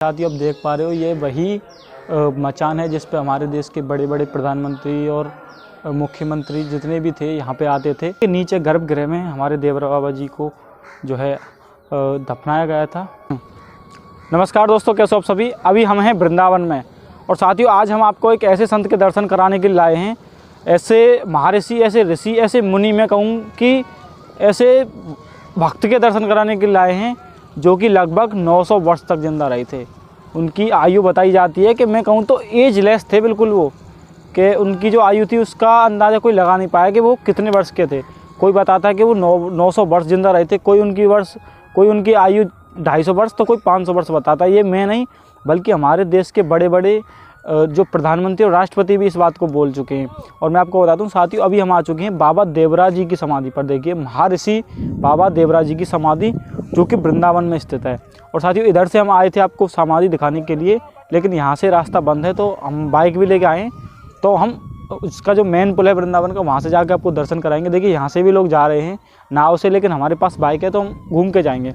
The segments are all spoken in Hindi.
साथियों, अब देख पा रहे हो ये वही मचान है जिस पे हमारे देश के बड़े बड़े प्रधानमंत्री और मुख्यमंत्री जितने भी थे यहाँ पे आते थे। नीचे गर्भगृह में हमारे देवरा बाबा जी को जो है दफनाया गया था। नमस्कार दोस्तों, कैसे हो आप सभी। अभी हम हैं वृंदावन में और साथियों आज हम आपको एक ऐसे संत के दर्शन कराने के लिए लाए हैं। ऐसे महर्षि, ऐसे ऋषि, ऐसे मुनि, मैं कहूँ कि ऐसे भक्त के दर्शन कराने के लिए लाए हैं जो कि लगभग 900 वर्ष तक जिंदा रहे थे। उनकी आयु बताई जाती है कि मैं कहूँ तो एजलेस थे बिल्कुल वो, कि उनकी जो आयु थी उसका अंदाज़ा कोई लगा नहीं पाया कि वो कितने वर्ष के थे। कोई बताता है कि वो 900 वर्ष जिंदा रहे थे, कोई उनकी आयु 250 वर्ष, तो कोई 500 वर्ष बताता है। ये मैं नहीं बल्कि हमारे देश के बड़े बड़े जो प्रधानमंत्री और राष्ट्रपति भी इस बात को बोल चुके हैं। और मैं आपको बताता हूँ साथियों, अभी हम आ चुके हैं बाबा देवरा जी की समाधि पर। देखिए, महर्षि बाबा देवरा जी की समाधि जो कि वृंदावन में स्थित है। और साथियों इधर से हम आए थे आपको समाधि दिखाने के लिए, लेकिन यहाँ से रास्ता बंद है तो हम बाइक भी लेके आए। तो हम उसका जो मेन पुल है वृंदावन का, वहाँ से जाकर आपको दर्शन कराएंगे। देखिए यहाँ से भी लोग जा रहे हैं नाव से, लेकिन हमारे पास बाइक है तो हम घूम के जाएंगे।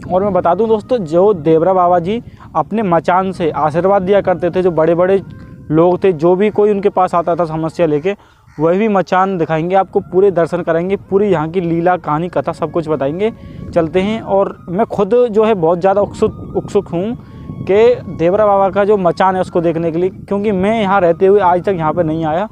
और मैं बता दूं दोस्तों, जो देवरा बाबा जी अपने मचान से आशीर्वाद दिया करते थे, जो बड़े बड़े लोग थे, जो भी कोई उनके पास आता था समस्या लेके, वही भी मचान दिखाएंगे आपको, पूरे दर्शन कराएंगे, पूरी यहाँ की लीला कहानी कथा सब कुछ बताएंगे। चलते हैं। और मैं खुद जो है बहुत ज़्यादा उत्सुक हूँ कि देवरा बाबा का जो मचान है उसको देखने के लिए, क्योंकि मैं यहाँ रहते हुए आज तक यहाँ पर नहीं आया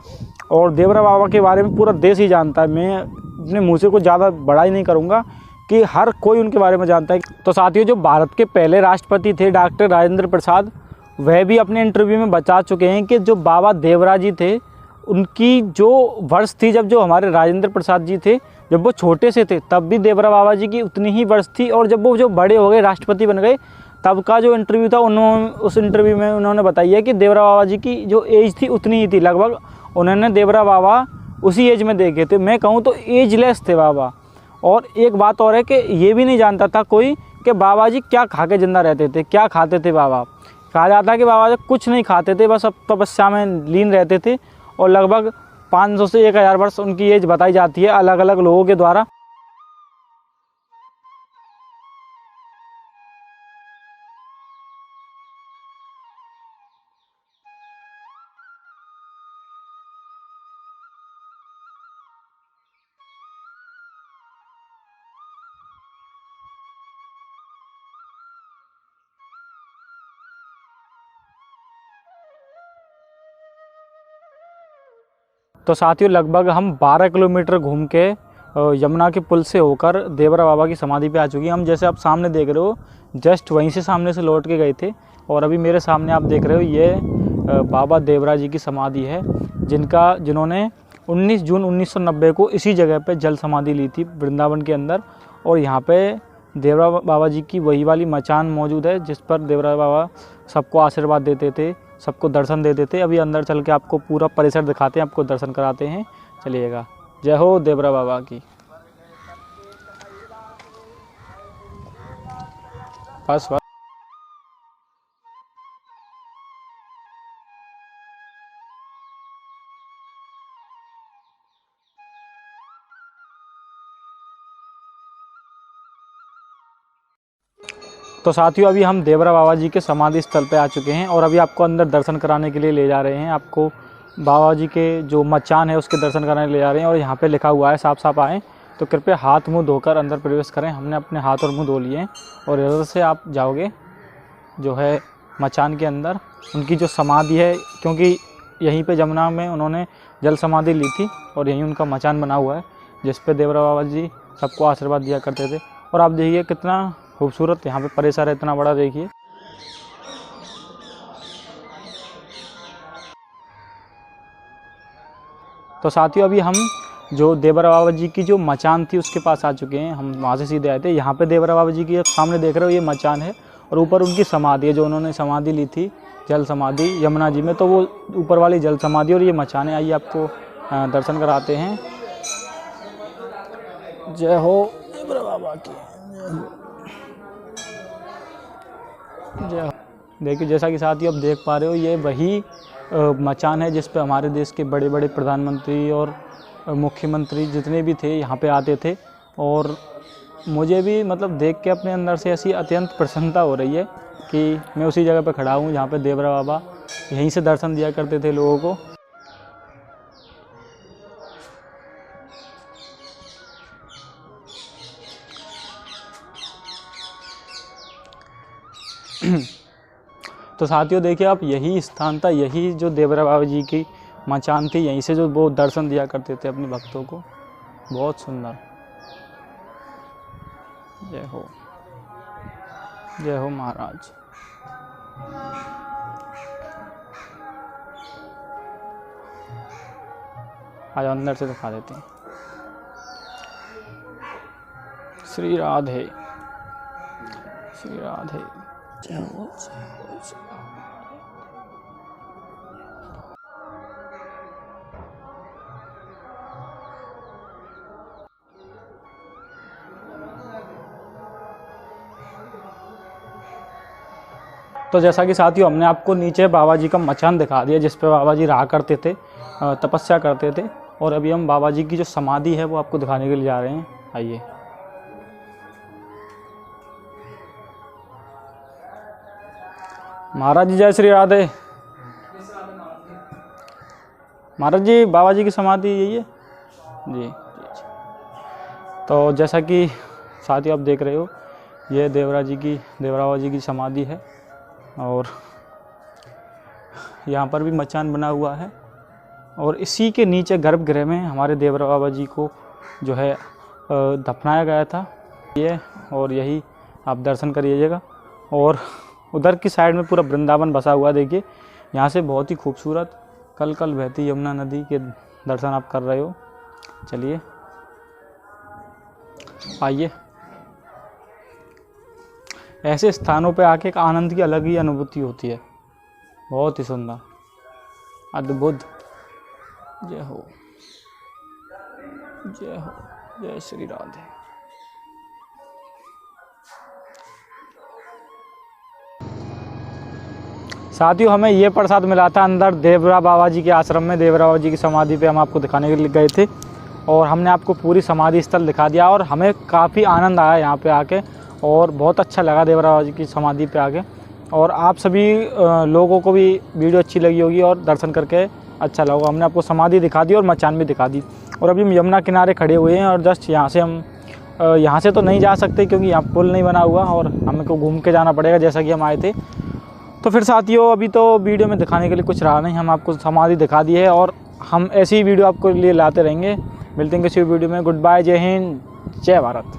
और देवरा बाबा के बारे में पूरा देश ही जानता है। मैं अपने मुँह से कुछ ज़्यादा बड़ाई नहीं करूँगा कि हर कोई उनके बारे में जानता है। तो साथियों, जो भारत के पहले राष्ट्रपति थे डॉक्टर राजेंद्र प्रसाद, वह भी अपने इंटरव्यू में बता चुके हैं कि जो बाबा देवरा जी थे, उनकी जो वर्ष थी, जब जो हमारे राजेंद्र प्रसाद जी थे जब वो छोटे से थे तब भी देवरा बाबा जी की उतनी ही वर्ष थी, और जब वो जो बड़े हो गए, राष्ट्रपति बन गए, तब का जो इंटरव्यू था उस इंटरव्यू में उन्होंने बताई है कि देवरा बाबा जी की जो एज थी उतनी ही थी। लगभग उन्होंने देवरा बाबा उसी एज में देखे थे। मैं कहूँ तो एजलेस थे बाबा। और एक बात और है कि ये भी नहीं जानता था कोई कि बाबा जी क्या खा के जिंदा रहते थे, क्या खाते थे बाबा। कहा जाता है कि बाबा जी कुछ नहीं खाते थे, बस अब तपस्या में लीन रहते थे। और लगभग 500 से 1000 वर्ष उनकी एज बताई जाती है अलग अलग लोगों के द्वारा। तो साथियों लगभग हम 12 किलोमीटर घूम के यमुना के पुल से होकर देवरा बाबा की समाधि पे आ चुकी हैं। हम जैसे आप सामने देख रहे हो, जस्ट वहीं से सामने से लौट के गए थे और अभी मेरे सामने आप देख रहे हो ये बाबा देवरा जी की समाधि है, जिन्होंने 19 जून 1990 को इसी जगह पे जल समाधि ली थी वृंदावन के अंदर। और यहाँ पे देवरा बाबा जी की वही वाली मचान मौजूद है जिस पर देवरा बाबा सबको आशीर्वाद देते थे, सबको दर्शन देते थे। अभी अंदर चल के आपको पूरा परिसर दिखाते हैं, आपको दर्शन कराते हैं। चलिएगा। जय हो देवरा बाबा की। बस। तो साथियों अभी हम देवरा बाबा जी के समाधि स्थल पे आ चुके हैं और अभी आपको अंदर दर्शन कराने के लिए ले जा रहे हैं। आपको बाबा जी के जो मचान है उसके दर्शन कराने ले जा रहे हैं। और यहाँ पे लिखा हुआ है, साफ साफ आएँ तो कृपया हाथ मुंह धोकर अंदर प्रवेश करें। हमने अपने हाथ और मुंह धो लिए हैं और इधर से आप जाओगे जो है मचान के अंदर। उनकी जो समाधि है, क्योंकि यहीं पे यमुना में उन्होंने जल समाधि ली थी और यहीं उनका मचान बना हुआ है जिस पे देवरा बाबा जी सबको आशीर्वाद दिया करते थे। और आप देखिए कितना खूबसूरत यहाँ पे परिसर है, इतना बड़ा। देखिए तो साथियों अभी हम जो देवरा बाबा जी की जो मचान थी उसके पास आ चुके हैं। हम वहाँ से सीधे आए थे। यहाँ पे देवरा बाबा जी की सामने देख रहे हो ये मचान है और ऊपर उनकी समाधि है, जो उन्होंने समाधि ली थी जल समाधि यमुना जी में, तो वो ऊपर वाली जल समाधि और ये मचान है। आइए आपको दर्शन कराते हैं। जय हो देवरा बाबा की। जय। देखिए जैसा कि साथियों आप देख पा रहे हो, ये वही मचान है जिस पे हमारे देश के बड़े बड़े प्रधानमंत्री और मुख्यमंत्री जितने भी थे यहाँ पे आते थे। और मुझे भी मतलब देख के अपने अंदर से ऐसी अत्यंत प्रसन्नता हो रही है कि मैं उसी जगह पर खड़ा हूँ जहाँ पे देवरा बाबा यहीं से दर्शन दिया करते थे लोगों को। तो साथियों देखिए आप, यही स्थान था, यही जो देवरा बाबा जी की मचान थी, यहीं से जो वो दर्शन दिया करते थे अपने भक्तों को। बहुत सुंदर। जय हो, जय हो महाराज। आज अंदर से दिखा देते हैं। श्री राधे, श्री राधे। जय हो, जय हो, जय हो। तो जैसा कि साथियों हमने आपको नीचे बाबा जी का मचान दिखा दिया जिस पे बाबा जी रहा करते थे, तपस्या करते थे। और अभी हम बाबा जी की जो समाधि है वो आपको दिखाने के लिए जा रहे हैं। आइए। महाराज जी जय श्री राधे। महाराज जी बाबा जी की समाधि यही है जी। तो जैसा कि साथियों आप देख रहे हो, ये देवरा बाबा जी की समाधि है और यहाँ पर भी मचान बना हुआ है। और इसी के नीचे गर्भगृह में हमारे देवरा बाबा जी को जो है दफनाया गया था ये। और यही आप दर्शन करिएगा। और उधर की साइड में पूरा वृंदावन बसा हुआ, देखिए यहाँ से बहुत ही खूबसूरत कल कल बहती यमुना नदी के दर्शन आप कर रहे हो। चलिए आइए। ऐसे स्थानों पे आके एक आनंद की अलग ही अनुभूति होती है। बहुत ही सुंदर, अद्भुत। जय हो, जय हो, जय श्री राधे। साथियों हमें ये प्रसाद मिला था अंदर देवरा बाबा जी के आश्रम में। देवरा बाबा जी की समाधि पे हम आपको दिखाने के लिए गए थे और हमने आपको पूरी समाधि स्थल दिखा दिया। और हमें काफ़ी आनंद आया यहाँ पे आके और बहुत अच्छा लगा देवरा बाबा जी की समाधि पे आके। और आप सभी लोगों को भी वीडियो अच्छी लगी होगी और दर्शन करके अच्छा लगा। हमने आपको समाधि दिखा दी और मचान भी दिखा दी। और अभी हम यमुना किनारे खड़े हुए हैं और जस्ट यहाँ से हम यहाँ से तो नहीं जा सकते क्योंकि यहाँ पुल नहीं बना हुआ और हमें को घूम के जाना पड़ेगा जैसा कि हम आए थे। तो फिर साथियों अभी तो वीडियो में दिखाने के लिए कुछ रहा नहीं, हम आपको समाधि दिखा दी है और हम ऐसी ही वीडियो आपको लिए लाते रहेंगे। मिलते हैं किसी वीडियो में। गुड बाय, जय हिंद, जय भारत।